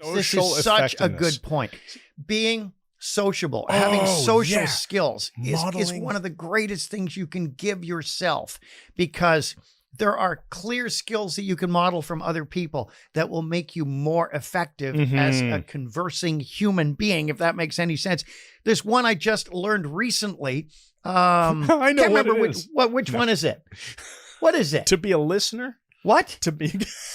This is such a good point. Being sociable, having social skills is one of the greatest things you can give yourself, because there are clear skills that you can model from other people that will make you more effective as a conversing human being, if that makes any sense. There's one I just learned recently. I know can't remember which one is it. What is it? To be a listener? What? To be...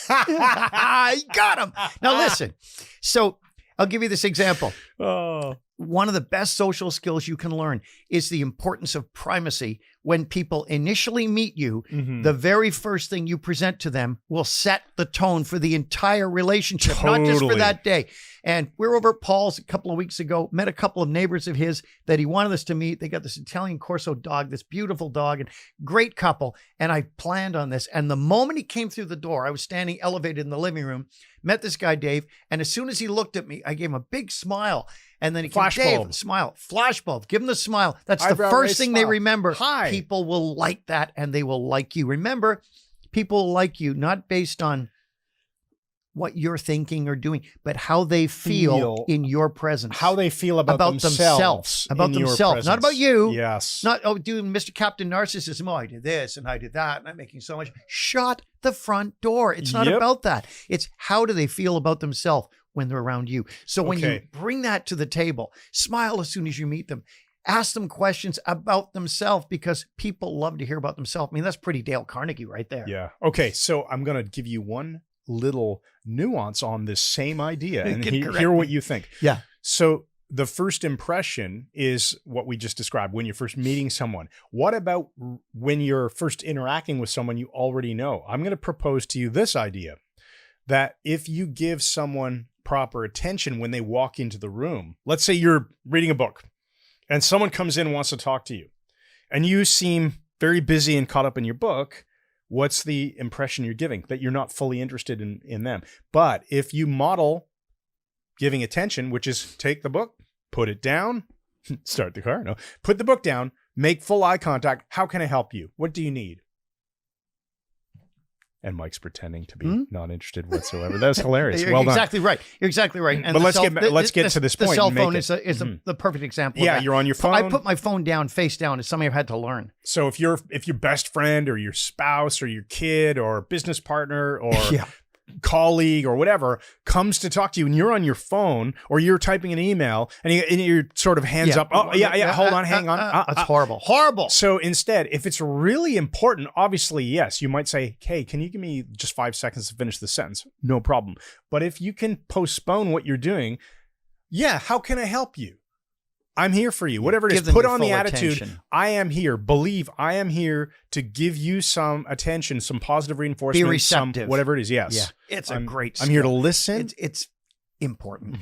I got him. Now listen. So I'll give you this example. Oh. One of the best social skills you can learn is the importance of primacy. When people initially meet you, the very first thing you present to them will set the tone for the entire relationship, not just for that day. And we were over at Paul's a couple of weeks ago, met a couple of neighbors of his that he wanted us to meet. They got this Italian Corso dog, this beautiful dog, and great couple. And I planned on this. And the moment he came through the door, I was standing elevated in the living room, met this guy, Dave. And as soon as he looked at me, I gave him a big smile. And then he came, Dave, smile, flashbulb, give him the smile. That's the first thing they remember. Hi. People will like that, and they will like you. Remember, people will like you not based on what you're thinking or doing, but how they feel in your presence. How they feel about themselves. About themselves, not about you. Yes. Not, oh, dude, Mr. Captain Narcissism. Oh, I did this and I did that, and I'm making so much. Shut the front door. It's not about that. It's how do they feel about themselves when they're around you. So when you bring that to the table, smile as soon as you meet them. Ask them questions about themselves, because people love to hear about themselves. I mean, that's pretty Dale Carnegie right there. Yeah. Okay. So I'm going to give you one little nuance on this same idea and hear what you think. Yeah. So the first impression is what we just described when you're first meeting someone. What about when you're first interacting with someone you already know? I'm going to propose to you this idea that if you give someone proper attention when they walk into the room, let's say you're reading a book and someone comes in and wants to talk to you and you seem very busy and caught up in your book, what's the impression you're giving? That you're not fully interested in them. But if you model giving attention, which is take the book, put it down, start the car, no, put the book down, make full eye contact. How can I help you? What do you need? And Mike's pretending to be not interested whatsoever. That was hilarious. You're well exactly right. You're exactly right. And but let's get to this point. The cell phone is the perfect example. Yeah, of that. You're on your phone. I put my phone down, face down. It's something I've had to learn. So if your best friend or your spouse or your kid or business partner or colleague or whatever comes to talk to you and you're on your phone or you're typing an email and you're sort of hands up. Oh, hold on, hang on. That's horrible. Horrible. So instead, if it's really important, obviously, yes, you might say, hey, can you give me just 5 seconds to finish the sentence? No problem. But if you can postpone what you're doing, how can I help you? I'm here for you. Whatever it is, put on the attitude. Attention. I am here. Believe I am here to give you some attention, some positive reinforcement. Be receptive. Whatever it is. Yes. Yeah. It's a great skill. I'm here to listen. It's important.